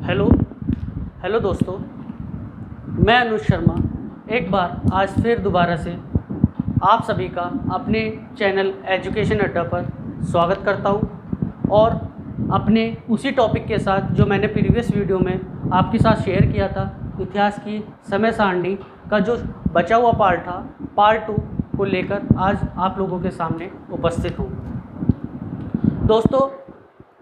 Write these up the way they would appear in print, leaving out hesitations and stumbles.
Hello hello दोस्तों, मैं अनुज शर्मा एक बार आज फिर दोबारा से आप सभी का अपने चैनल एजुकेशन अड्डा पर स्वागत करता हूं और अपने उसी टॉपिक के साथ जो मैंने प्रीवियस वीडियो में आपके साथ शेयर किया था, इतिहास की समय सारणी का जो बचा हुआ पार्ट था, पार्ट 2 को लेकर आज आप लोगों के सामने उपस्थित हूं। दोस्तों,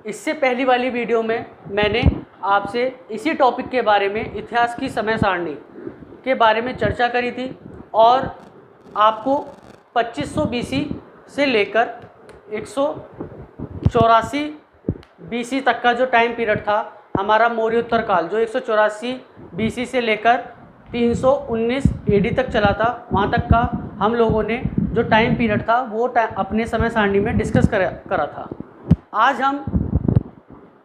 इससे पहली वाली वीडियो में मैंने आपसे इसी टॉपिक के बारे में, इतिहास की समय सारणी के बारे में चर्चा करी थी और आपको 2500 बीसी से लेकर 184 बीसी तक का जो टाइम पीरियड था हमारा मौर्योत्तर काल, जो 184 बीसी से लेकर 319 एडी तक चला था, वहाँ तक का हम लोगों ने जो टाइम पीरियड था वो अपने समय सारणी में डिस्कस करा था। आज हम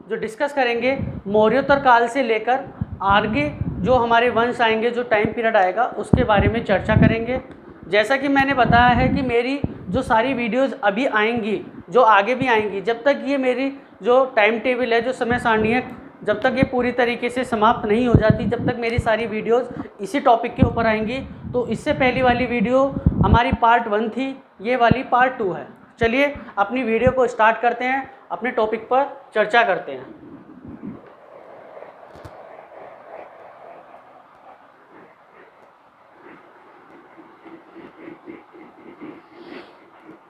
जो डिस्कस करेंगे मौर्योत्तर काल से लेकर आगे जो हमारे वंश आएंगे, जो टाइम पीरियड आएगा, उसके बारे में चर्चा करेंगे। जैसा कि मैंने बताया है कि मेरी जो सारी वीडियोस अभी आएंगी, जो आगे भी आएंगी, जब तक ये मेरी जो टाइम टेबल है, जो समय सारणी है, जब तक ये पूरी तरीके से समाप्त नहीं हो जाती, जब तक मेरी सारी वीडियोस इसी टॉपिक के ऊपर आएंगी। तो इससे पहली वाली वीडियो हमारी पार्ट 1 थी, ये वाली पार्ट 2 है। चलिए अपनी वीडियो को स्टार्ट करते हैं, अपने टॉपिक पर चर्चा करते हैं।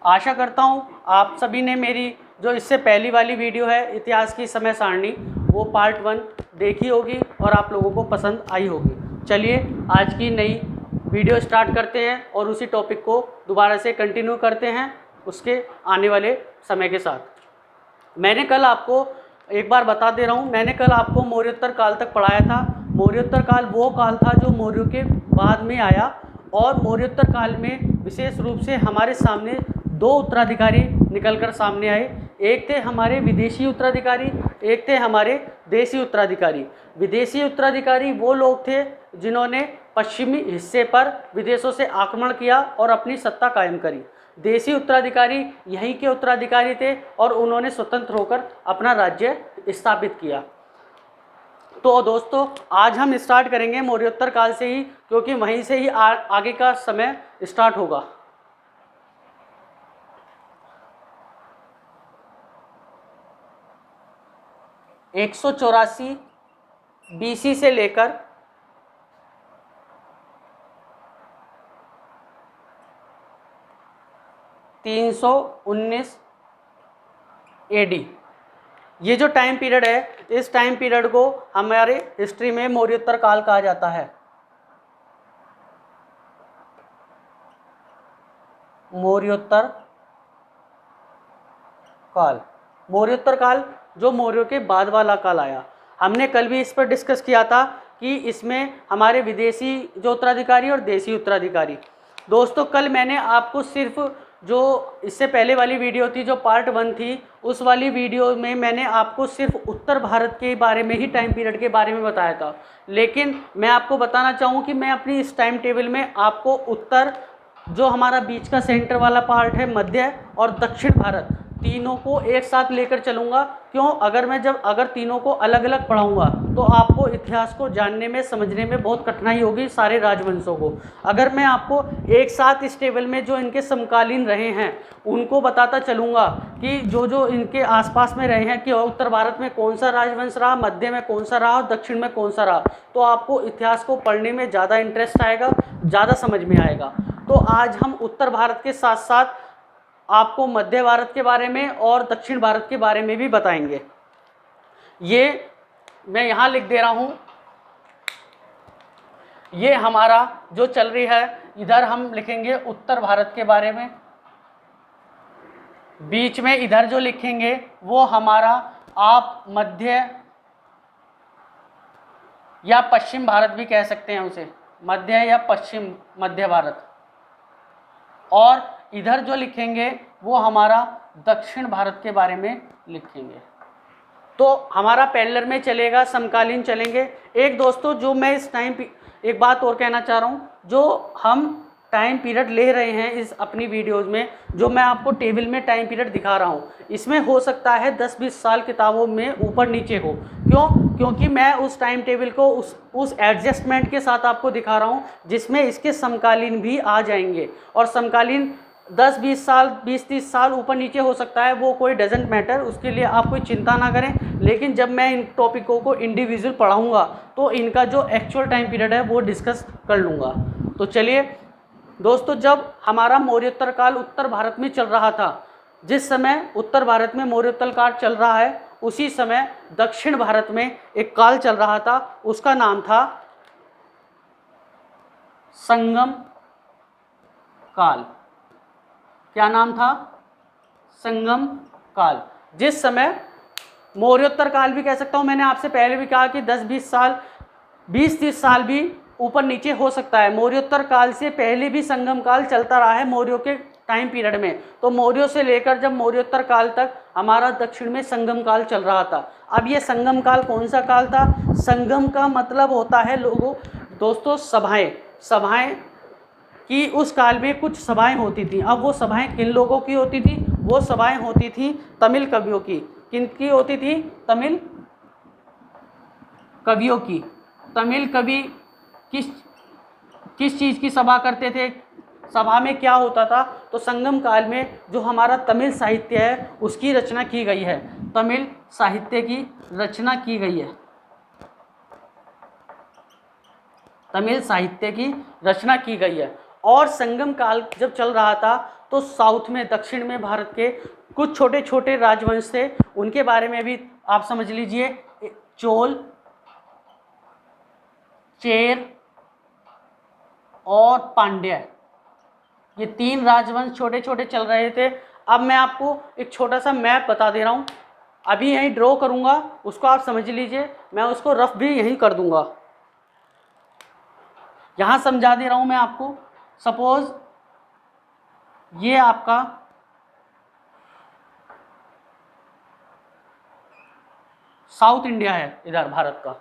आशा करता हूँ आप सभी ने मेरी जो इससे पहली वाली वीडियो है, इतिहास की समय सारणी, वो पार्ट 1 देखी होगी और आप लोगों को पसंद आई होगी। चलिए आज की नई वीडियो स्टार्ट करते हैं और उसी टॉपिक को दोबारा से कंटिन्यू करते हैं उसके आने वाले समय के साथ। मैंने कल आपको एक बार बता दे रहा हूँ, मैंने कल आपको मौर्योत्तर काल तक पढ़ाया था। मौर्योत्तर काल वो काल था जो मौर्यों के बाद में आया और मौर्योत्तर काल में विशेष रूप से हमारे सामने 2 उत्तराधिकारी निकलकर सामने आए। एक थे हमारे विदेशी उत्तराधिकारी, एक थे हमारे देशी उत्तराधिकारी। विदेशी उत्तराधिकारी वो लोग थे जिन्होंने पश्चिमी हिस्से पर विदेशों से आक्रमण किया और अपनी सत्ता कायम करी। देशी उत्तराधिकारी यहीं के उत्तराधिकारी थे और उन्होंने स्वतंत्र होकर अपना राज्य स्थापित किया। तो दोस्तों, आज हम स्टार्ट करेंगे मौर्योत्तर काल से ही, क्योंकि वहीं से ही आगे का समय स्टार्ट होगा। एक 184 बीसी से लेकर 319 एडी, ये जो टाइम पीरियड है, इस टाइम पीरियड को हमारे हिस्ट्री में मौर्योत्तर काल कहा जाता है। मौर्योत्तर काल, मौर्योत्तर काल जो मौर्यों के बाद वाला काल आया। हमने कल भी इस पर डिस्कस किया था कि इसमें हमारे विदेशी जो उत्तराधिकारी और देशी उत्तराधिकारी। दोस्तों, कल मैंने आपको सिर्फ जो इससे पहले वाली वीडियो थी, जो पार्ट 1 थी, उस वाली वीडियो में मैंने आपको सिर्फ उत्तर भारत के बारे में ही टाइम पीरियड के बारे में बताया था। लेकिन मैं आपको बताना चाहूँ कि मैं अपनी इस टाइम टेबल में आपको उत्तर, जो हमारा बीच का सेंटर वाला पार्ट है, मध्य और दक्षिण भारत, तीनों को एक साथ लेकर चलूँगा। क्यों? अगर तीनों को अलग अलग पढ़ाऊँगा तो आपको इतिहास को जानने में, समझने में बहुत कठिनाई होगी, सारे राजवंशों को। अगर मैं आपको एक साथ इस टेबल में जो इनके समकालीन रहे हैं उनको बताता चलूँगा कि जो जो इनके आसपास में रहे हैं, कि उत्तर भारत में कौन सा राजवंश रहा, मध्य में कौन सा रहा और दक्षिण में कौन सा रहा, तो आपको इतिहास को पढ़ने में ज़्यादा इंटरेस्ट आएगा, ज़्यादा समझ में आएगा। तो आज हम उत्तर भारत के साथ साथ आपको मध्य भारत के बारे में और दक्षिण भारत के बारे में भी बताएंगे। ये मैं यहाँ लिख दे रहा हूँ, ये हमारा जो चल रही है, इधर हम लिखेंगे उत्तर भारत के बारे में, बीच में इधर जो लिखेंगे वो हमारा आप मध्य या पश्चिम भारत भी कह सकते हैं उसे, मध्य या पश्चिम मध्य भारत, और इधर जो लिखेंगे वो हमारा दक्षिण भारत के बारे में लिखेंगे। तो हमारा पैरेलल में चलेगा, समकालीन चलेंगे। एक दोस्तों, जो मैं इस टाइम एक बात और कहना चाह रहा हूँ, जो हम टाइम पीरियड ले रहे हैं इस अपनी वीडियोज़ में, जो मैं आपको टेबल में टाइम पीरियड दिखा रहा हूँ, इसमें हो सकता है 10-20 साल किताबों में ऊपर नीचे हो। क्यों? क्योंकि मैं उस टाइम टेबल को उस एडजस्टमेंट के साथ आपको दिखा रहा हूँ जिसमें इसके समकालीन भी आ जाएंगे। और समकालीन 10-20 साल 20-30 साल ऊपर नीचे हो सकता है, वो कोई डजेंट मैटर, उसके लिए आप कोई चिंता ना करें। लेकिन जब मैं इन टॉपिकों को इंडिविजुअल पढ़ाऊँगा तो इनका जो एक्चुअल टाइम पीरियड है वो डिस्कस कर लूँगा। तो चलिए दोस्तों, जब हमारा मौर्योत्तर काल उत्तर भारत में चल रहा था, जिस समय उत्तर भारत में मौर्योत्तर काल चल रहा है, उसी समय दक्षिण भारत में एक काल चल रहा था, उसका नाम था संगम काल। क्या नाम था? संगम काल। जिस समय मौर्योत्तर काल भी कह सकता हूँ, मैंने आपसे पहले भी कहा कि 10-20 साल 20-30 साल भी ऊपर नीचे हो सकता है। मौर्योत्तर काल से पहले भी संगम काल चलता रहा है मौर्यों के टाइम पीरियड में। तो मौर्यों से लेकर जब मौर्योत्तर काल तक हमारा दक्षिण में संगम काल चल रहा था। अब ये संगम काल कौन सा काल था? संगम का मतलब होता है लोगों दोस्तों सभाएं कि उस काल में कुछ सभाएं होती थी। अब वो सभाएं किन लोगों की होती थी? वो सभाएं होती थी तमिल कवियों की। किनकी होती थी? तमिल कवियों की। तमिल कवि किस चीज़ की सभा करते थे? सभा में क्या होता था? तो संगम काल में जो हमारा तमिल साहित्य है उसकी रचना की गई है। तमिल साहित्य की रचना की गई है। तमिल साहित्य की रचना की गई है। और संगम काल जब चल रहा था तो साउथ में, दक्षिण में भारत के कुछ छोटे छोटे राजवंश थे, उनके बारे में भी आप समझ लीजिए। चोल, चेर और पांड्य, ये 3 राजवंश छोटे छोटे चल रहे थे। अब मैं आपको एक छोटा सा मैप बता दे रहा हूँ, अभी यहीं ड्रॉ करूँगा, उसको आप समझ लीजिए। मैं उसको रफ भी यहीं कर दूँगा, यहाँ समझा दे रहा हूँ मैं आपको। सपोज ये आपका साउथ इंडिया है, इधर भारत का।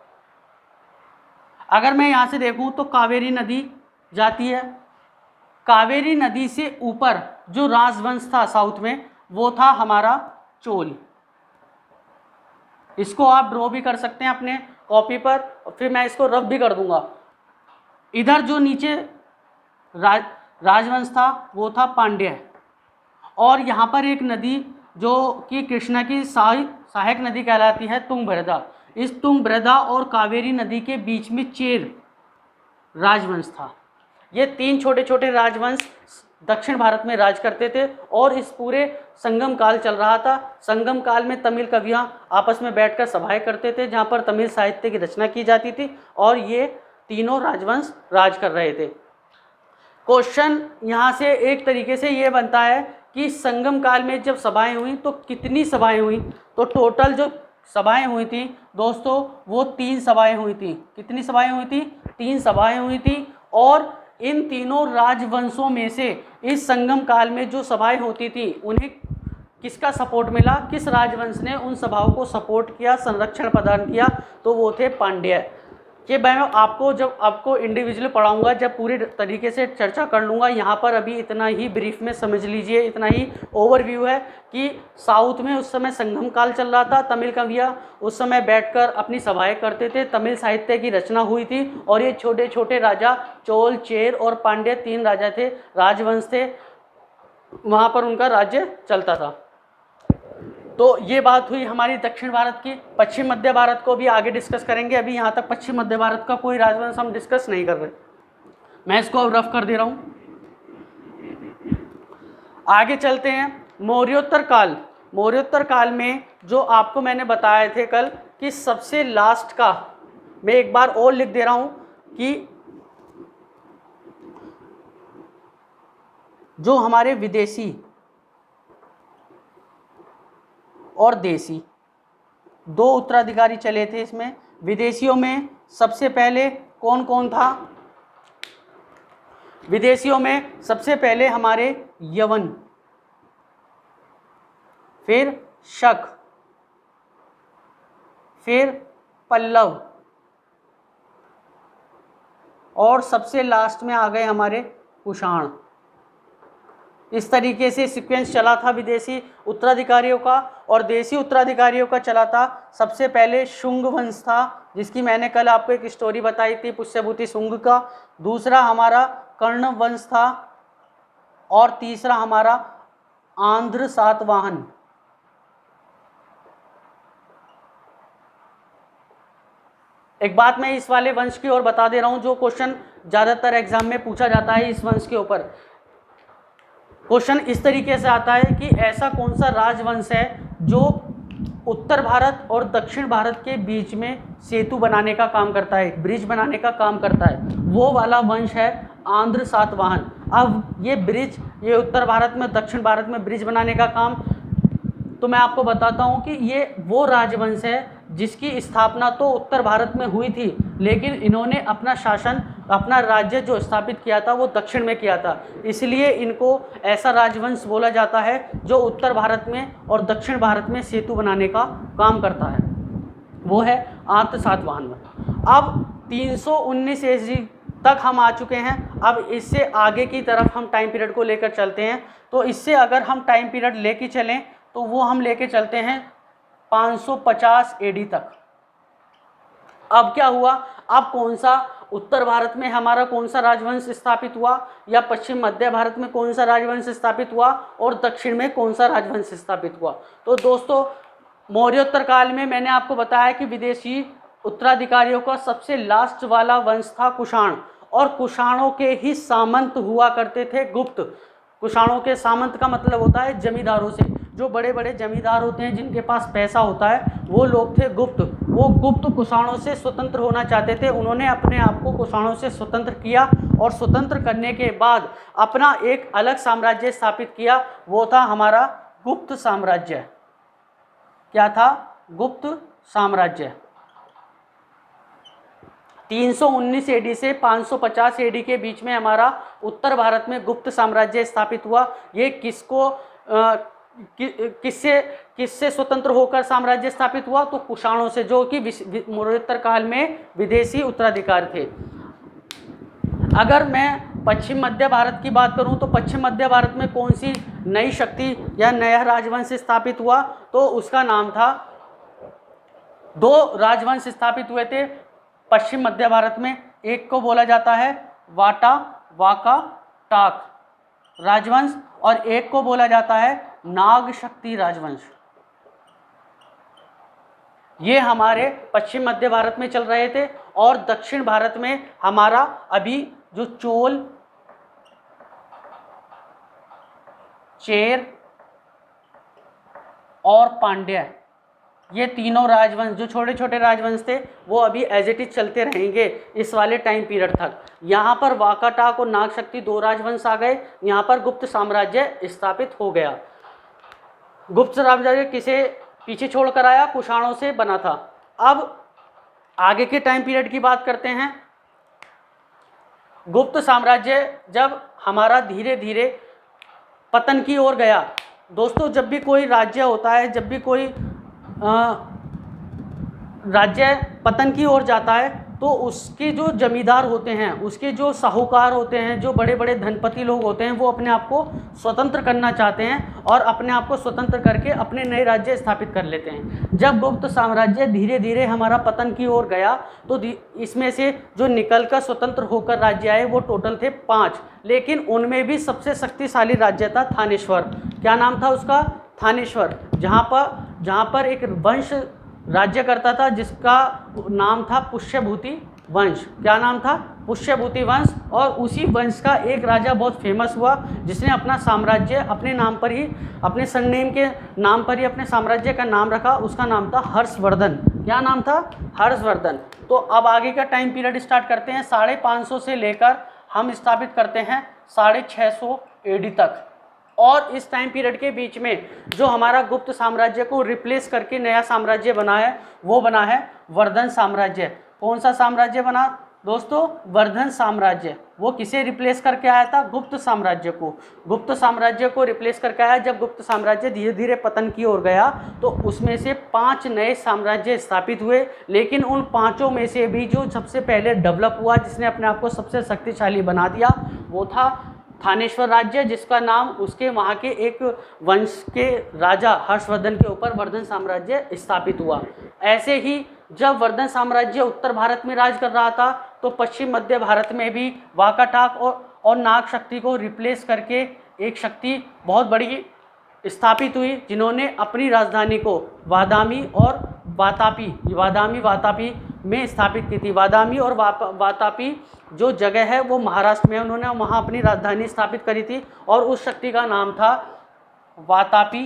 अगर मैं यहाँ से देखूँ तो कावेरी नदी जाती है। कावेरी नदी से ऊपर जो राजवंश था साउथ में, वो था हमारा चोल। इसको आप ड्रॉ भी कर सकते हैं अपने कॉपी पर, फिर मैं इसको रफ भी कर दूंगा। इधर जो नीचे राजवंश था वो था पांड्य। और यहाँ पर एक नदी जो कि कृष्णा की सहायक नदी कहलाती है, तुंगभद्रा। इस तुंगभद्रा और कावेरी नदी के बीच में चेर राजवंश था। ये 3 छोटे छोटे राजवंश दक्षिण भारत में राज करते थे और इस पूरे संगम काल चल रहा था। संगम काल में तमिल कवियाँ आपस में बैठकर सभाएं करते थे जहाँ पर तमिल साहित्य की रचना की जाती थी और ये तीनों राजवंश राज कर रहे थे। क्वेश्चन यहाँ से एक तरीके से ये बनता है कि संगम काल में जब सभाएं हुई तो कितनी सभाएं हुई? तो टोटल जो सभाएं हुई थी दोस्तों वो 3 सभाएं हुई थी। कितनी सभाएं हुई थी? 3 सभाएं हुई थी। और इन तीनों राजवंशों में से इस संगम काल में जो सभाएं होती थी उन्हें किसका सपोर्ट मिला? किस राजवंश ने उन सभाओं को सपोर्ट किया, संरक्षण प्रदान किया? तो वो थे पांड्य। कि मैं आपको इंडिविजुअली पढ़ाऊंगा, जब पूरी तरीके से चर्चा कर लूँगा। यहाँ पर अभी इतना ही ब्रीफ में समझ लीजिए, इतना ही ओवरव्यू है कि साउथ में उस समय संगम काल चल रहा था। तमिल कवियाँ उस समय बैठकर अपनी सभाएं करते थे, तमिल साहित्य की रचना हुई थी और ये छोटे छोटे राजा चोल, चेर और पांड्य 3 राजा थे, राजवंश थे, वहाँ पर उनका राज्य चलता था। तो ये बात हुई हमारी दक्षिण भारत की। पश्चिम मध्य भारत को भी आगे डिस्कस करेंगे। अभी यहाँ तक पश्चिम मध्य भारत का कोई राजवंश हम डिस्कस नहीं कर रहे। मैं इसको अब रफ कर दे रहा हूँ। आगे चलते हैं। मौर्योत्तर काल। मौर्योत्तर काल में जो आपको मैंने बताए थे कल कि सबसे लास्ट का, मैं एक बार और लिख दे रहा हूँ कि जो हमारे विदेशी और देसी 2 उत्तराधिकारी चले थे इसमें। विदेशियों में सबसे पहले कौन कौन था? विदेशियों में सबसे पहले हमारे यवन, फिर शक, फिर पल्लव और सबसे लास्ट में आ गए हमारे कुषाण। इस तरीके से सीक्वेंस चला था विदेशी उत्तराधिकारियों का, और देशी उत्तराधिकारियों का चला था सबसे पहले शुंग वंश था, जिसकी मैंने कल आपको एक स्टोरी बताई थी पुष्यभूति शुंग का। दूसरा हमारा कर्ण वंश था, और तीसरा हमारा आंध्र सातवाहन। एक बात मैं इस वाले वंश की ओर बता दे रहा हूं, जो क्वेश्चन ज़्यादातर एग्जाम में पूछा जाता है इस वंश के ऊपर। क्वेश्चन इस तरीके से आता है कि ऐसा कौन सा राजवंश है जो उत्तर भारत और दक्षिण भारत के बीच में सेतु बनाने का काम करता है, ब्रिज बनाने का काम करता है। वो वाला वंश है आंध्र सातवाहन। अब ये ब्रिज, ये उत्तर भारत में दक्षिण भारत में ब्रिज बनाने का काम, तो मैं आपको बताता हूँ कि ये वो राजवंश है जिसकी स्थापना तो उत्तर भारत में हुई थी, लेकिन इन्होंने अपना शासन, अपना राज्य जो स्थापित किया था वो दक्षिण में किया था। इसलिए इनको ऐसा राजवंश बोला जाता है जो उत्तर भारत में और दक्षिण भारत में सेतु बनाने का काम करता है, वो है आंध्र सातवाहन। अब 319 AD तक हम आ चुके हैं। अब इससे आगे की तरफ हम टाइम पीरियड को लेकर चलते हैं। तो इससे अगर हम टाइम पीरियड लेके चलें तो वो हम लेके चलते हैं 550 AD तक। अब क्या हुआ, अब कौन सा उत्तर भारत में हमारा कौन सा राजवंश स्थापित हुआ, या पश्चिम मध्य भारत में कौन सा राजवंश स्थापित हुआ, और दक्षिण में कौन सा राजवंश स्थापित हुआ। तो दोस्तों, मौर्योत्तर काल में मैंने आपको बताया कि विदेशी उत्तराधिकारियों का सबसे लास्ट वाला वंश था कुषाण, और कुषाणों के ही सामंत हुआ करते थे गुप्त। कुषाणों के सामंत का मतलब होता है जमींदारों से, जो बड़े बड़े जमींदार होते हैं जिनके पास पैसा होता है, वो लोग थे गुप्त। वो गुप्त कुषाणों से स्वतंत्र होना चाहते थे। उन्होंने अपने आप को कुषाणों से स्वतंत्र किया, और स्वतंत्र करने के बाद अपना एक अलग साम्राज्य स्थापित किया। वो था हमारा गुप्त साम्राज्य। क्या था? गुप्त साम्राज्य। 319 AD से 550 AD के बीच में हमारा उत्तर भारत में गुप्त साम्राज्य स्थापित हुआ। ये किसको किससे स्वतंत्र होकर साम्राज्य स्थापित हुआ? तो कुषाणों से, जो कि मौर्योत्तर काल में विदेशी उत्तराधिकारी थे। अगर मैं पश्चिम मध्य भारत की बात करूं तो पश्चिम मध्य भारत में कौन सी नई शक्ति या नया राजवंश स्थापित हुआ? तो उसका नाम था, दो राजवंश स्थापित हुए थे पश्चिम मध्य भारत में। एक को बोला जाता है वाका टाक राजवंश, और एक को बोला जाता है नाग शक्ति राजवंश। ये हमारे पश्चिम मध्य भारत में चल रहे थे। और दक्षिण भारत में हमारा अभी जो चोल, चेर और पांड्य, ये तीनों राजवंश, जो छोटे छोटे राजवंश थे, वो अभी एज इट इज चलते रहेंगे इस वाले टाइम पीरियड तक। यहाँ पर वाकाटाक और नाग शक्ति दो राजवंश आ गए। यहाँ पर गुप्त साम्राज्य स्थापित हो गया। गुप्त साम्राज्य किसे पीछे छोड़कर आया? कुषाणों से बना था। अब आगे के टाइम पीरियड की बात करते हैं। गुप्त साम्राज्य जब हमारा धीरे धीरे पतन की ओर गया। दोस्तों, जब भी कोई राज्य होता है, जब भी कोई राज्य पतन की ओर जाता है, तो उसके जो जमींदार होते हैं, उसके जो साहूकार होते हैं, जो बड़े बड़े धनपति लोग होते हैं, वो अपने आप को स्वतंत्र करना चाहते हैं और अपने आप को स्वतंत्र करके अपने नए राज्य स्थापित कर लेते हैं। जब गुप्त साम्राज्य धीरे धीरे हमारा पतन की ओर गया, तो इसमें से जो निकलकर स्वतंत्र होकर राज्य आए वो टोटल थे 5, लेकिन उनमें भी सबसे शक्तिशाली राज्य था थानेश्वर। क्या नाम था उसका? थानेश्वर। जहाँ पर एक वंश राज्य करता था जिसका नाम था पुष्यभूति वंश। क्या नाम था? पुष्यभूति वंश। और उसी वंश का एक राजा बहुत फेमस हुआ, जिसने अपना साम्राज्य अपने नाम पर ही, अपने सरनेम के नाम पर ही अपने साम्राज्य का नाम रखा। उसका नाम था हर्षवर्धन। क्या नाम था? हर्षवर्धन। तो अब आगे का टाइम पीरियड स्टार्ट करते हैं। 550 से लेकर हम स्थापित करते हैं 650 AD तक। और इस टाइम पीरियड के बीच में जो हमारा गुप्त साम्राज्य को रिप्लेस करके नया साम्राज्य बना है, वो बना है वर्धन साम्राज्य। कौन सा साम्राज्य बना दोस्तों? वर्धन साम्राज्य। वो किसे रिप्लेस करके आया था? गुप्त साम्राज्य को। गुप्त साम्राज्य को रिप्लेस करके आया। जब गुप्त साम्राज्य धीरे धीरे पतन की ओर गया, तो उसमें से 5 नए साम्राज्य स्थापित हुए। लेकिन उन 5 में से भी जो सबसे पहले डेवलप हुआ, जिसने अपने आप को सबसे शक्तिशाली बना दिया, वो था थानेश्वर राज्य, जिसका नाम उसके वहाँ के एक वंश के राजा हर्षवर्धन के ऊपर वर्धन साम्राज्य स्थापित हुआ। ऐसे ही जब वर्धन साम्राज्य उत्तर भारत में राज कर रहा था तो पश्चिम मध्य भारत में भी वाकाटाक और नाग शक्ति को रिप्लेस करके एक शक्ति बहुत बड़ी स्थापित हुई, जिन्होंने अपनी राजधानी को वादामी और वातापी में स्थापित की थी। वादामी और वातापी जो जगह है वो महाराष्ट्र में, उन्होंने वहाँ अपनी राजधानी स्थापित करी थी और उस शक्ति का नाम था वातापी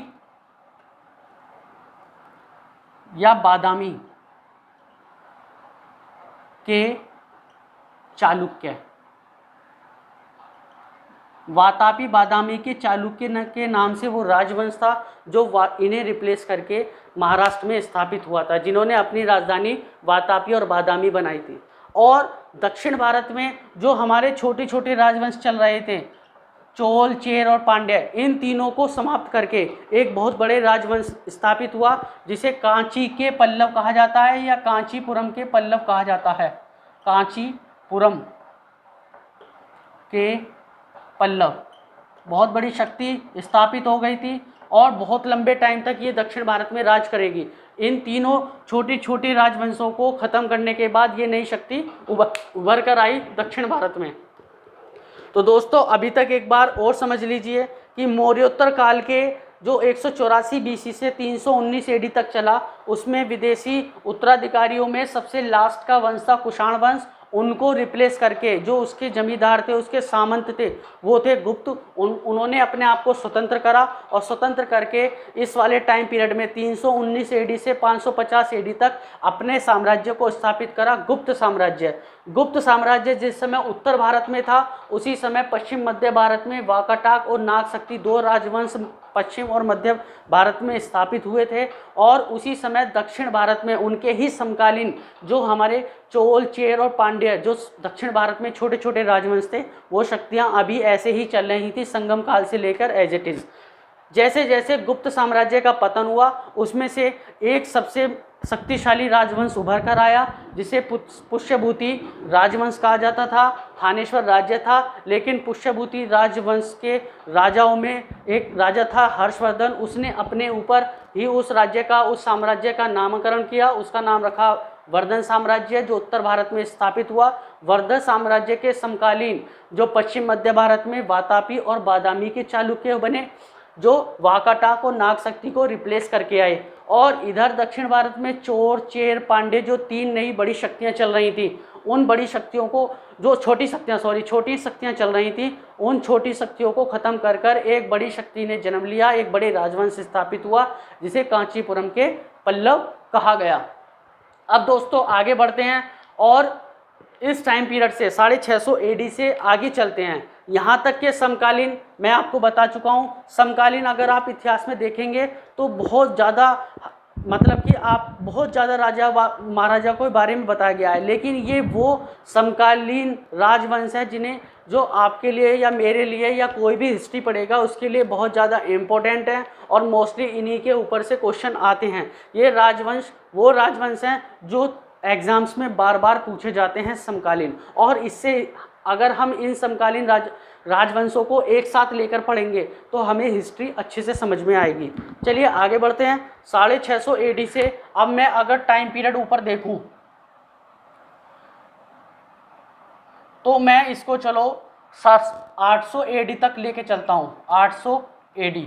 या बादामी के चालुक्य। वातापी बादामी के चालुक्य के नाम से वो राजवंश था जो इन्हें रिप्लेस करके महाराष्ट्र में स्थापित हुआ था, जिन्होंने अपनी राजधानी वातापी और बादामी बनाई थी। और दक्षिण भारत में जो हमारे छोटे छोटे राजवंश चल रहे थे, चोल, चेर और पांड्य, इन तीनों को समाप्त करके एक बहुत बड़े राजवंश स्थापित हुआ, जिसे कांची के पल्लव कहा जाता है या कांचीपुरम के पल्लव कहा जाता है। कांचीपुरम के पल्लव बहुत बड़ी शक्ति स्थापित हो गई थी और बहुत लंबे टाइम तक ये दक्षिण भारत में राज करेगी। इन तीनों छोटी छोटी राजवंशों को ख़त्म करने के बाद ये नई शक्ति उभर कर आई दक्षिण भारत में। तो दोस्तों अभी तक एक बार और समझ लीजिए कि मौर्योत्तर काल के जो 184 BC से 319 AD तक चला, उसमें विदेशी उत्तराधिकारियों में सबसे लास्ट का वंश था कुषाण वंश। उनको रिप्लेस करके जो उसके जमींदार थे, उसके सामंत थे, वो थे गुप्त। उन्होंने अपने आप को स्वतंत्र करा और स्वतंत्र करके इस वाले टाइम पीरियड में 319 AD से 550 AD तक अपने साम्राज्य को स्थापित करा, गुप्त साम्राज्य। गुप्त साम्राज्य जिस समय उत्तर भारत में था, उसी समय पश्चिम मध्य भारत में वाकाटाक और नाग शक्ति दो राजवंश पश्चिम और मध्य भारत में स्थापित हुए थे। और उसी समय दक्षिण भारत में उनके ही समकालीन जो हमारे चोल, चेर और पांड्य जो दक्षिण भारत में छोटे छोटे राजवंश थे, वो शक्तियां अभी ऐसे ही चल रही थी संगम काल से लेकर एज इट इज़। जैसे जैसे गुप्त साम्राज्य का पतन हुआ, उसमें से एक सबसे शक्तिशाली राजवंश उभर कर आया, जिसे पुष्यभूति राजवंश कहा जाता था। थानेश्वर राज्य था, लेकिन पुष्यभूति राजवंश के राजाओं में एक राजा था हर्षवर्धन। उसने अपने ऊपर ही उस राज्य का, उस साम्राज्य का नामकरण किया। उसका नाम रखा वर्धन साम्राज्य, जो उत्तर भारत में स्थापित हुआ। वर्धन साम्राज्य के समकालीन जो पश्चिम मध्य भारत में वातापी और बादामी के चालुक्य बने, जो वाकाटाक और नाग शक्ति को रिप्लेस करके आए। और इधर दक्षिण भारत में चोर, चेर, पांडे जो तीन नई बड़ी शक्तियां चल रही थी, उन बड़ी शक्तियों को, जो छोटी शक्तियां चल रही थी, उन छोटी शक्तियों को ख़त्म कर कर एक बड़ी शक्ति ने जन्म लिया, एक बड़े राजवंश स्थापित हुआ, जिसे कांचीपुरम के पल्लव कहा गया। अब दोस्तों आगे बढ़ते हैं और इस टाइम पीरियड से 650 AD से आगे चलते हैं। यहाँ तक के समकालीन मैं आपको बता चुका हूँ। समकालीन अगर आप इतिहास में देखेंगे तो बहुत ज़्यादा, मतलब कि आप बहुत ज़्यादा राजा महाराजा के बारे में बताया गया है, लेकिन ये वो समकालीन राजवंश है जिन्हें, जो आपके लिए या मेरे लिए या कोई भी हिस्ट्री पढ़ेगा उसके लिए बहुत ज़्यादा इम्पोर्टेंट है और मोस्टली इन्हीं के ऊपर से क्वेश्चन आते हैं। ये राजवंश वो राजवंश हैं जो एग्ज़ाम्स में बार बार पूछे जाते हैं समकालीन। और इससे अगर हम इन समकालीन राजवंशों को एक साथ लेकर पढ़ेंगे तो हमें हिस्ट्री अच्छे से समझ में आएगी। चलिए आगे बढ़ते हैं। 650 AD से अब मैं अगर टाइम पीरियड ऊपर देखूं तो मैं इसको चलो 800 AD तक लेके चलता हूं। 800 AD।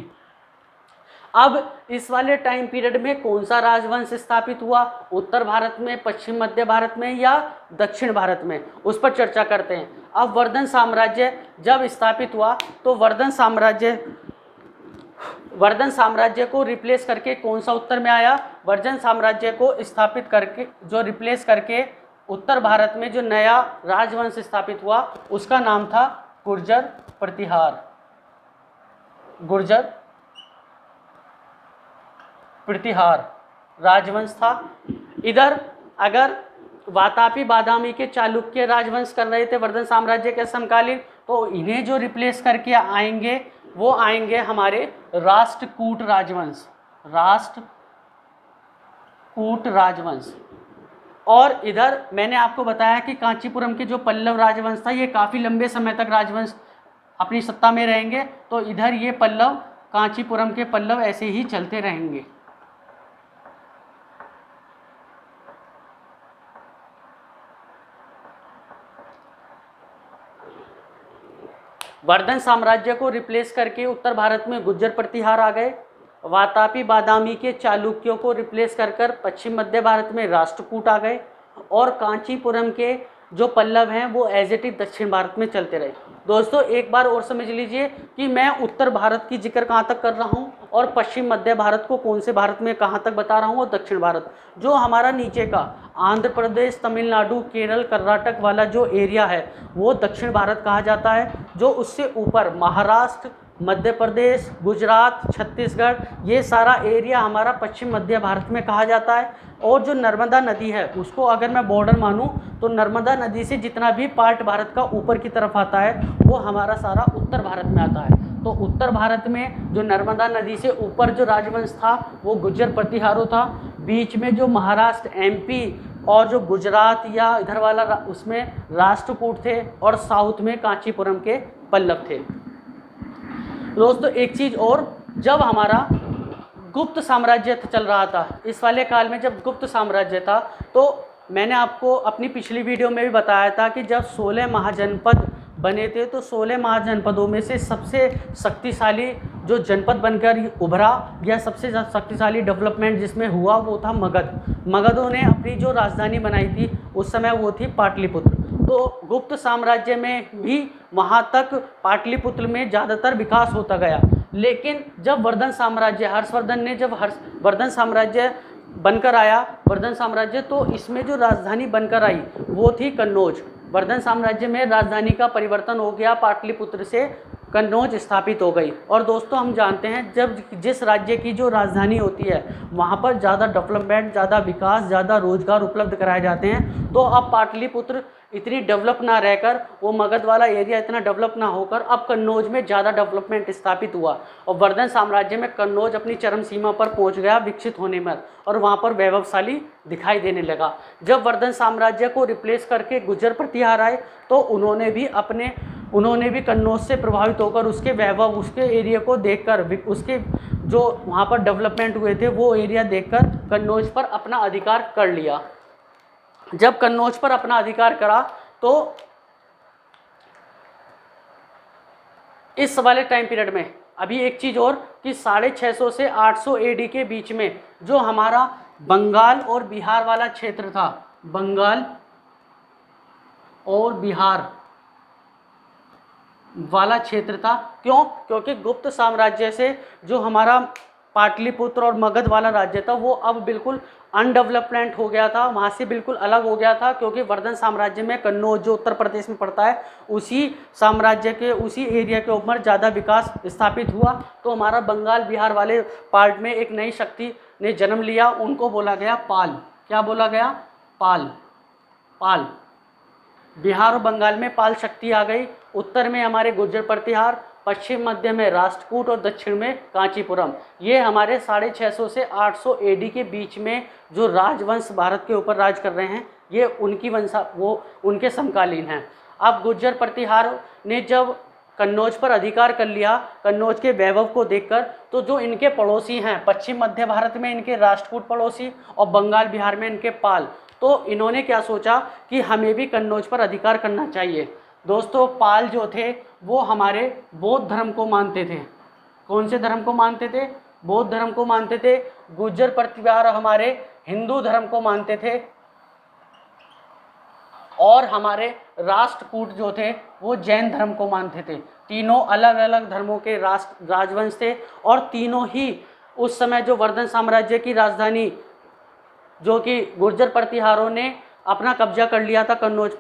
अब इस वाले टाइम पीरियड में कौन सा राजवंश स्थापित हुआ, उत्तर भारत में, पश्चिम मध्य भारत में या दक्षिण भारत में, उस पर चर्चा करते हैं। अब वर्धन साम्राज्य जब स्थापित हुआ तो वर्धन साम्राज्य को रिप्लेस करके कौन सा उत्तर में आया, वर्धन साम्राज्य को स्थापित करके, जो रिप्लेस करके उत्तर भारत में जो नया राजवंश स्थापित हुआ, उसका नाम था गुर्जर प्रतिहार राजवंश था। इधर अगर वातापी बादामी के चालुक्य राजवंश कर रहे थे वर्धन साम्राज्य के समकालीन, तो इन्हें जो रिप्लेस करके आएंगे वो आएंगे हमारे राष्ट्रकूट राजवंश। और इधर मैंने आपको बताया कि कांचीपुरम के जो पल्लव राजवंश था, ये काफ़ी लंबे समय तक राजवंश अपनी सत्ता में रहेंगे तो इधर ये पल्लव, कांचीपुरम के पल्लव ऐसे ही चलते रहेंगे। वर्धन साम्राज्य को रिप्लेस करके उत्तर भारत में गुर्जर प्रतिहार आ गए। वातापी बादामी के चालुक्यों को रिप्लेस कर पश्चिम मध्य भारत में राष्ट्रकूट आ गए और कांचीपुरम के जो पल्लव हैं वो एज इट इज दक्षिण भारत में चलते रहे। दोस्तों एक बार और समझ लीजिए कि मैं उत्तर भारत की जिक्र कहाँ तक कर रहा हूँ और पश्चिम मध्य भारत को कौन से भारत में कहाँ तक बता रहा हूँ, और दक्षिण भारत जो हमारा नीचे का आंध्र प्रदेश, तमिलनाडु, केरल, कर्नाटक वाला जो एरिया है वो दक्षिण भारत कहा जाता है। जो उससे ऊपर महाराष्ट्र, मध्य प्रदेश, गुजरात, छत्तीसगढ़, ये सारा एरिया हमारा पश्चिम मध्य भारत में कहा जाता है। और जो नर्मदा नदी है उसको अगर मैं बॉर्डर मानूं तो नर्मदा नदी से जितना भी पार्ट भारत का ऊपर की तरफ आता है वो हमारा सारा उत्तर भारत में आता है। तो उत्तर भारत में जो नर्मदा नदी से ऊपर जो राजवंश था वो गुर्जर प्रतिहारों था। बीच में जो महाराष्ट्र, एमपी और जो गुजरात या इधर वाला उसमें राष्ट्रकूट थे और साउथ में कांचीपुरम के पल्लव थे। दोस्तों एक चीज़ और, जब हमारा गुप्त साम्राज्य चल रहा था, इस वाले काल में जब गुप्त साम्राज्य था तो मैंने आपको अपनी पिछली वीडियो में भी बताया था कि जब 16 महाजनपद बने थे तो 16 महाजनपदों में से सबसे शक्तिशाली जो जनपद बनकर उभरा या सबसे शक्तिशाली डेवलपमेंट जिसमें हुआ वो था मगध। मगधों ने अपनी जो राजधानी बनाई थी उस समय वो थी पाटलिपुत्र। तो गुप्त साम्राज्य में भी वहाँ तक पाटलिपुत्र में ज़्यादातर विकास होता गया। लेकिन जब वर्धन साम्राज्य, हर्षवर्धन ने जब वर्धन साम्राज्य बनकर आया, वर्धन साम्राज्य, तो इसमें जो राजधानी बनकर आई वो थी कन्नौज। वर्धन साम्राज्य में राजधानी का परिवर्तन हो गया, पाटलिपुत्र से कन्नौज स्थापित हो गई। और दोस्तों हम जानते हैं जब जिस राज्य की जो राजधानी होती है वहाँ पर ज़्यादा डेवलपमेंट, ज़्यादा विकास, ज़्यादा रोजगार उपलब्ध कराए जाते हैं। तो अब पाटलिपुत्र इतनी डेवलप ना रहकर, वो मगध वाला एरिया इतना डेवलप ना होकर अब कन्नौज में ज़्यादा डेवलपमेंट स्थापित हुआ और वर्धन साम्राज्य में कन्नौज अपनी चरम सीमा पर पहुंच गया विकसित होने में और वहाँ पर वैभवशाली दिखाई देने लगा। जब वर्धन साम्राज्य को रिप्लेस करके गुर्जर प्रतिहार आए तो उन्होंने भी कन्नौज से प्रभावित होकर उसके वैभव, उसके एरिया को देखकर, उसके जो वहाँ पर डेवलपमेंट हुए थे वो एरिया देखकर कन्नौज पर अपना अधिकार कर लिया। जब कन्नौज पर अपना अधिकार करा तो इस वाले टाइम पीरियड में अभी एक चीज़ और कि 650 से 800 एडी के बीच में जो हमारा बंगाल और बिहार वाला क्षेत्र था, बंगाल और बिहार वाला क्षेत्र था। क्यों? क्योंकि गुप्त साम्राज्य से जो हमारा पाटलिपुत्र और मगध वाला राज्य था वो अब बिल्कुल अनडेवलपमेंट हो गया था, वहाँ से बिल्कुल अलग हो गया था। क्योंकि वर्धन साम्राज्य में कन्नौज जो उत्तर प्रदेश में पड़ता है उसी साम्राज्य के उसी एरिया के ऊपर ज़्यादा विकास स्थापित हुआ। तो हमारा बंगाल बिहार वाले पार्ट में एक नई शक्ति ने जन्म लिया, उनको बोला गया पाल। क्या बोला गया? पाल। पाल। बिहार और बंगाल में पाल शक्ति आ गई। उत्तर में हमारे गुर्जर प्रतिहार, पश्चिम मध्य में राष्ट्रकूट और दक्षिण में कांचीपुरम। ये हमारे 650 से 800 एडी के बीच में जो राजवंश भारत के ऊपर राज कर रहे हैं ये उनके समकालीन हैं। अब गुर्जर प्रतिहार ने जब कन्नौज पर अधिकार कर लिया, कन्नौज के वैभव को देखकर, तो जो इनके पड़ोसी हैं पश्चिम मध्य भारत में इनके राष्ट्रकूट पड़ोसी और बंगाल बिहार में इनके पाल, तो इन्होंने क्या सोचा कि हमें भी कन्नौज पर अधिकार करना चाहिए। दोस्तों पाल जो थे वो हमारे बौद्ध धर्म को मानते थे। कौन से धर्म को मानते थे? बौद्ध धर्म को मानते थे। गुर्जर प्रतिहार हमारे हिंदू धर्म को मानते थे और हमारे राष्ट्रकूट जो थे वो जैन धर्म को मानते थे। तीनों अलग अलग धर्मों के राजवंश थे और तीनों ही उस समय जो वर्धन साम्राज्य की राजधानी जो कि गुर्जर प्रतिहारों ने अपना कब्जा कर लिया था कन्नौज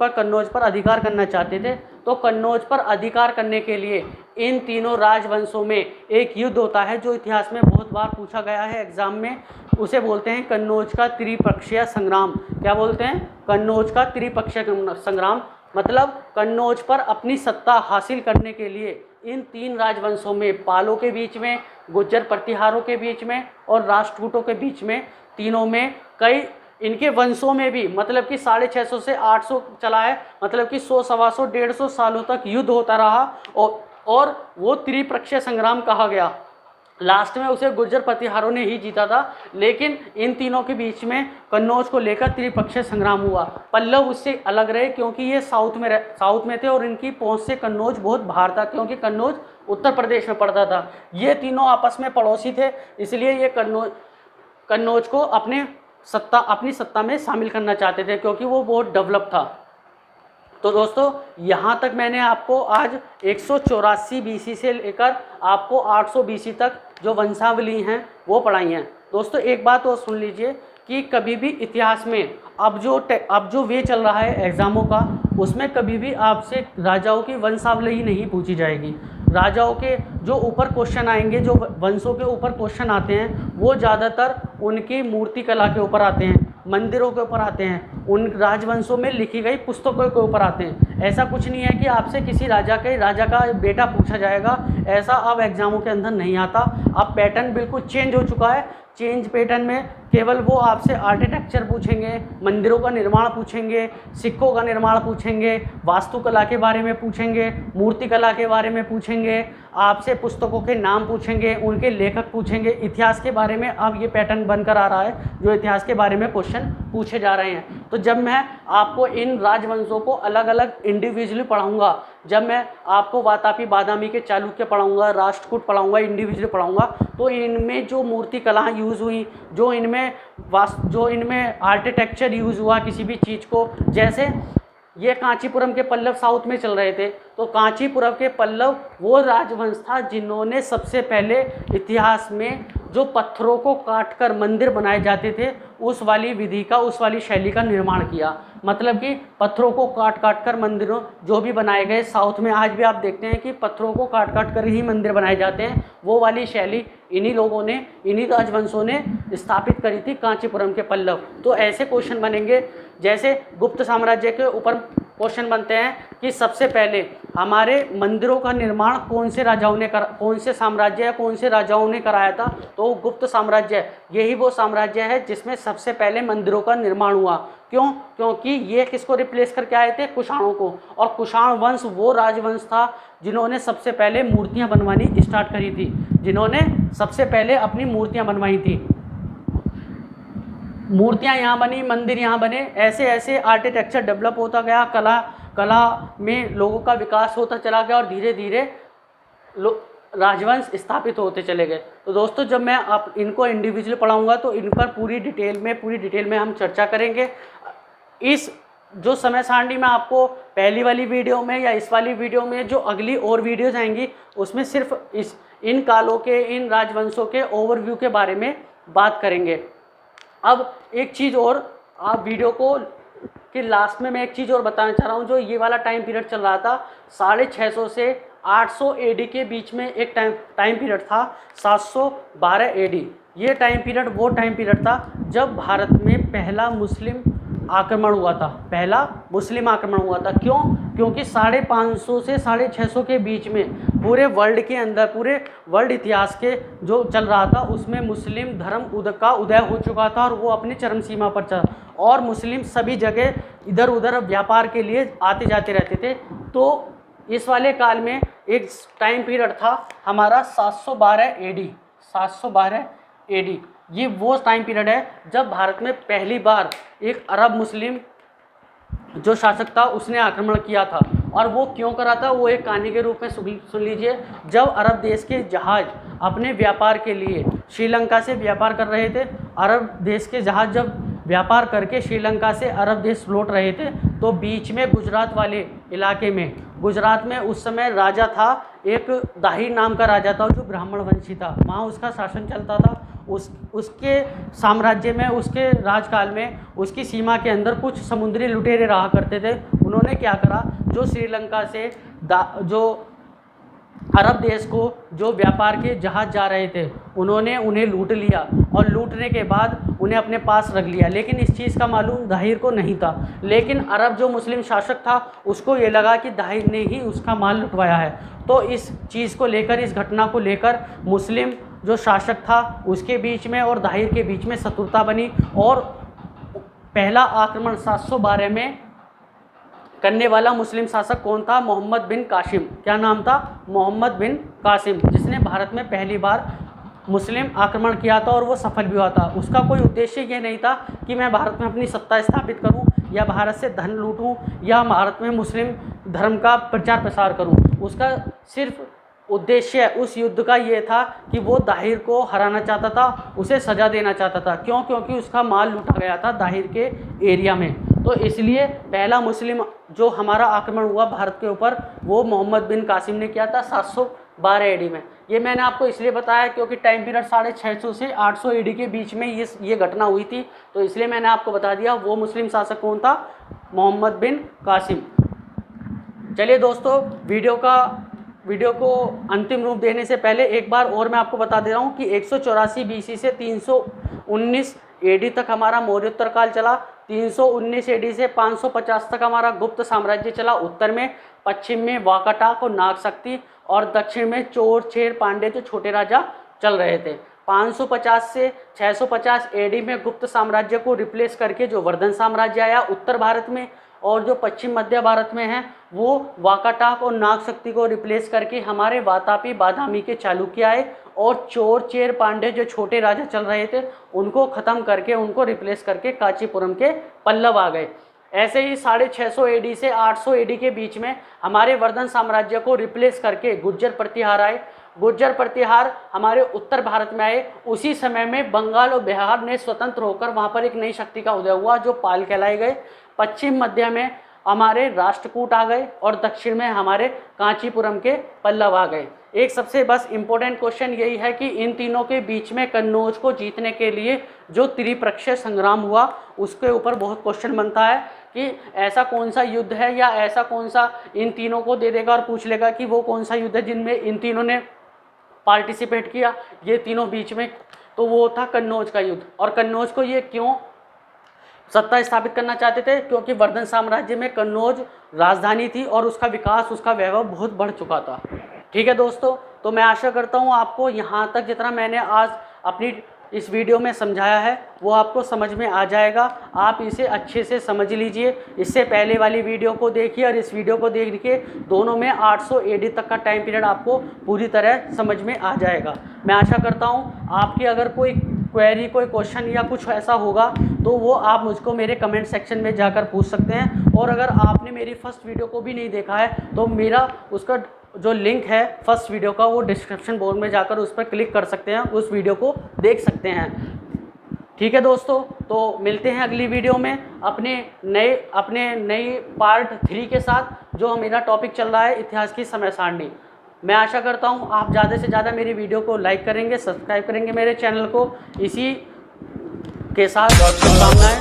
पर अधिकार करना चाहते थे। तो कन्नौज पर अधिकार करने के लिए इन तीनों राजवंशों में एक युद्ध होता है जो इतिहास में बहुत बार पूछा गया है एग्जाम में। उसे बोलते हैं कन्नौज का त्रिपक्षीय संग्राम। क्या बोलते हैं? कन्नौज का त्रिपक्षीय संग्राम। मतलब कन्नौज पर अपनी सत्ता हासिल करने के लिए इन तीन राजवंशों में, पालों के बीच में, गुर्जर प्रतिहारों के बीच में और राष्ट्रकूटों के बीच में, तीनों में कई इनके वंशों में भी मतलब कि 650 से 800 चला है, मतलब कि 100, 125, 150 सालों तक युद्ध होता रहा। और और वो त्रिपक्षीय संग्राम कहा गया। लास्ट में उसे गुर्जर प्रतिहारों ने ही जीता था, लेकिन इन तीनों के बीच में कन्नौज को लेकर त्रिपक्षीय संग्राम हुआ। पल्लव उससे अलग रहे क्योंकि ये साउथ में थे और इनकी पहुंच से कन्नौज बहुत बाहर था, क्योंकि कन्नौज उत्तर प्रदेश में पड़ता था। ये तीनों आपस में पड़ोसी थे, इसलिए ये कन्नौज को अपनी सत्ता में शामिल करना चाहते थे, क्योंकि वो बहुत डेवलप था। तो दोस्तों यहाँ तक मैंने आपको आज 184 BC से लेकर आपको 800 BC तक जो वंशावली हैं वो पढ़ाई हैं। दोस्तों एक बात और सुन लीजिए कि कभी भी इतिहास में अब जो वे चल रहा है एग्ज़ामों का, उसमें कभी भी आपसे राजाओं की वंशावली नहीं पूछी जाएगी। राजाओं के जो ऊपर क्वेश्चन आएंगे, जो वंशों के ऊपर क्वेश्चन आते हैं, वो ज़्यादातर उनकी मूर्ति कला के ऊपर आते हैं, मंदिरों के ऊपर आते हैं, उन राजवंशों में लिखी गई पुस्तकों के ऊपर आते हैं। ऐसा कुछ नहीं है कि आपसे किसी राजा का बेटा पूछा जाएगा, ऐसा अब एग्जामों के अंदर नहीं आता। अब पैटर्न बिल्कुल चेंज हो चुका है। चेंज पैटर्न में केवल वो आपसे आर्किटेक्चर पूछेंगे, मंदिरों का निर्माण पूछेंगे, सिक्कों का निर्माण पूछेंगे, वास्तुकला के बारे में पूछेंगे, मूर्तिकला के बारे में पूछेंगे, आपसे पुस्तकों के नाम पूछेंगे, उनके लेखक पूछेंगे। इतिहास के बारे में अब ये पैटर्न बनकर आ रहा है, जो इतिहास के बारे में क्वेश्चन पूछे जा रहे हैं। तो जब मैं आपको इन राजवंशों को अलग अलग इंडिविजुअली पढ़ाऊँगा, जब मैं आपको वातापी बादामी के चालुक्य पढ़ाऊँगा, राष्ट्रकूट पढ़ाऊँगा, इंडिविजुअली पढ़ाऊँगा, तो इनमें जो मूर्ति कला यूज़ हुई, जो इनमें आर्किटेक्चर यूज़ हुआ किसी भी चीज़ को, जैसे ये कांचीपुरम के पल्लव साउथ में चल रहे थे, तो कांचीपुरम के पल्लव वो राजवंश था जिन्होंने सबसे पहले इतिहास में जो पत्थरों को काटकर मंदिर बनाए जाते थे, उस वाली विधि का, उस वाली शैली का निर्माण किया। मतलब कि पत्थरों को काट कर मंदिरों जो भी बनाए गए, साउथ में आज भी आप देखते हैं कि पत्थरों को काट कर ही मंदिर बनाए जाते हैं। वो वाली शैली इन्हीं लोगों ने, इन्हीं राजवंशों ने स्थापित करी थी, कांचीपुरम के पल्लव। तो ऐसे क्वेश्चन बनेंगे, जैसे गुप्त साम्राज्य के ऊपर क्वेश्चन बनते हैं कि सबसे पहले हमारे मंदिरों का निर्माण कौन से साम्राज्य या कौन से राजाओं ने कराया था, तो गुप्त साम्राज्य यही वो साम्राज्य है जिसमें सबसे पहले मंदिरों का निर्माण हुआ। क्यों? क्योंकि ये किसको रिप्लेस करके आए थे? कुषाणों को। और कुषाण वंश वो राजवंश था जिन्होंने सबसे पहले मूर्तियां बनवानी स्टार्ट करी थी, जिन्होंने सबसे पहले अपनी मूर्तियां बनवाई थी। मूर्तियां यहाँ बनी, मंदिर यहाँ बने, ऐसे ऐसे आर्किटेक्चर डेवलप होता गया, कला में लोगों का विकास होता चला गया और धीरे धीरे राजवंश स्थापित होते चले गए। तो दोस्तों जब मैं आप इनको इंडिविजुअली पढ़ाऊँगा तो इन पर पूरी डिटेल में हम चर्चा करेंगे। इस जो समय सारणी में आपको पहली वाली वीडियो में या इस वाली वीडियो में जो अगली और वीडियोज़ आएंगी, उसमें सिर्फ इन कालों के, इन राजवंशों के ओवरव्यू के बारे में बात करेंगे। अब एक चीज़ और, आप वीडियो को के लास्ट में मैं एक चीज़ और बताना चाह रहा हूँ। जो ये वाला टाइम पीरियड चल रहा था 650 से 800 AD के बीच में, एक टाइम पीरियड था 712 AD। ये टाइम पीरियड वो टाइम पीरियड था जब भारत में पहला मुस्लिम आक्रमण हुआ था। क्यों? क्योंकि 550 से 650 के बीच में पूरे वर्ल्ड के अंदर, पूरे वर्ल्ड इतिहास के जो चल रहा था, उसमें मुस्लिम धर्म का उदय हो चुका था और वो अपनी चरम सीमा पर चला, और मुस्लिम सभी जगह इधर उधर व्यापार के लिए आते जाते रहते थे। तो इस वाले काल में एक टाइम पीरियड था हमारा 712 AD। ये वो टाइम पीरियड है जब भारत में पहली बार एक अरब मुस्लिम जो शासक था उसने आक्रमण किया था। और वो क्यों करा था, वो एक कहानी के रूप में सुन लीजिए। जब अरब देश के जहाज़ अपने व्यापार के लिए श्रीलंका से व्यापार कर रहे थे, अरब देश के जहाज़ जब व्यापार करके श्रीलंका से अरब देश लौट रहे थे, तो बीच में गुजरात वाले इलाके में, गुजरात में उस समय राजा था, एक दाहिर नाम का राजा था जो ब्राह्मण वंशी था, वहाँ उसका शासन चलता था। उसके साम्राज्य में, उसके राजकाल में, उसकी सीमा के अंदर कुछ समुद्री लुटेरे रहा करते थे। उन्होंने क्या करा, जो श्रीलंका से जो अरब देश को जो व्यापार के जहाज़ जा रहे थे, उन्होंने उन्हें लूट लिया और लूटने के बाद उन्हें अपने पास रख लिया। लेकिन इस चीज़ का मालूम दाहिर को नहीं था। लेकिन अरब जो मुस्लिम शासक था उसको ये लगा कि दाहिर ने ही उसका माल लुटवाया है। तो इस चीज़ को लेकर, इस घटना को लेकर मुस्लिम जो शासक था उसके बीच में और दाहिर के बीच में शत्रुता बनी और पहला आक्रमण 712 में करने वाला मुस्लिम शासक कौन था? मोहम्मद बिन कासिम। क्या नाम था? मोहम्मद बिन कासिम, जिसने भारत में पहली बार मुस्लिम आक्रमण किया था और वो सफल भी हुआ था। उसका कोई उद्देश्य ये नहीं था कि मैं भारत में अपनी सत्ता स्थापित करूं या भारत से धन लूटूं या भारत में मुस्लिम धर्म का प्रचार प्रसार करूं। उसका सिर्फ उद्देश्य उस युद्ध का ये था कि वो दाहिर को हराना चाहता था, उसे सज़ा देना चाहता था। क्यों? क्योंकि उसका माल लूटा गया था दाहिर के एरिया में। तो इसलिए पहला मुस्लिम जो हमारा आक्रमण हुआ भारत के ऊपर वो मोहम्मद बिन कासिम ने किया था 712 एडी में। ये मैंने आपको इसलिए बताया क्योंकि टाइम पीरियड 650 से 800 एडी के बीच में ये घटना हुई थी, तो इसलिए मैंने आपको बता दिया वो मुस्लिम शासक कौन था? मोहम्मद बिन कासिम। चलिए दोस्तों, वीडियो को अंतिम रूप देने से पहले एक बार और मैं आपको बता दे रहा हूँ कि 184 बीसी से 319 एडी तक हमारा मौर्योत्तर काल चला। 319 एडी से 550 तक हमारा गुप्त साम्राज्य चला। उत्तर में, पश्चिम में वाकाटाक और नागशक्ति और दक्षिण में चोर चेर पांडे जो छोटे राजा चल रहे थे। 550 से 650 एडी में गुप्त साम्राज्य को रिप्लेस करके जो वर्धन साम्राज्य आया उत्तर भारत में, और जो पश्चिम मध्य भारत में है वो वाकाटाक और नागशक्ति को रिप्लेस करके हमारे वातापी बादामी के चालुक्य आए, और चोर चेर पांडे जो छोटे राजा चल रहे थे उनको ख़त्म करके, उनको रिप्लेस करके कांचीपुरम के पल्लव आ गए। ऐसे ही 650 एडी से 800 एडी के बीच में हमारे वर्धन साम्राज्य को रिप्लेस करके गुर्जर प्रतिहार आए। गुर्जर प्रतिहार हमारे उत्तर भारत में आए। उसी समय में बंगाल और बिहार ने स्वतंत्र होकर वहाँ पर एक नई शक्ति का उदय हुआ जो पाल कहलाए गए। पश्चिम मध्य में हमारे राष्ट्रकूट आ गए और दक्षिण में हमारे कांचीपुरम के पल्लव आ गए। एक सबसे बस इम्पोर्टेंट क्वेश्चन यही है कि इन तीनों के बीच में कन्नौज को जीतने के लिए जो त्रिपक्षीय संग्राम हुआ उसके ऊपर बहुत क्वेश्चन बनता है कि ऐसा कौन सा युद्ध है या ऐसा कौन सा इन तीनों को दे देगा और पूछ लेगा कि वो कौन सा युद्ध है जिनमें इन तीनों ने पार्टिसिपेट किया, ये तीनों बीच में। तो वो था कन्नौज का युद्ध। और कन्नौज को ये क्यों सत्ता स्थापित करना चाहते थे? क्योंकि वर्धन साम्राज्य में कन्नौज राजधानी थी और उसका विकास, उसका वैभव बहुत बढ़ चुका था। ठीक है दोस्तों, तो मैं आशा करता हूँ आपको यहाँ तक जितना मैंने आज अपनी इस वीडियो में समझाया है वो आपको समझ में आ जाएगा। आप इसे अच्छे से समझ लीजिए। इससे पहले वाली वीडियो को देखिए और इस वीडियो को देख के दोनों में 800 एडी तक का टाइम पीरियड आपको पूरी तरह समझ में आ जाएगा। मैं आशा करता हूँ आपकी अगर कोई क्वेरी, कोई क्वेश्चन या कुछ ऐसा होगा तो वो आप मुझको मेरे कमेंट सेक्शन में जाकर पूछ सकते हैं। और अगर आपने मेरी फर्स्ट वीडियो को भी नहीं देखा है तो मेरा उसका जो लिंक है फर्स्ट वीडियो का वो डिस्क्रिप्शन बॉक्स में जाकर उस पर क्लिक कर सकते हैं, उस वीडियो को देख सकते हैं। ठीक है दोस्तों, तो मिलते हैं अगली वीडियो में अपने नई पार्ट 3 के साथ, जो मेरा टॉपिक चल रहा है इतिहास की समय सारणी। मैं आशा करता हूँ आप ज़्यादा से ज़्यादा मेरी वीडियो को लाइक करेंगे, सब्सक्राइब करेंगे मेरे चैनल को। इसी के साथ शुभकामनाएं।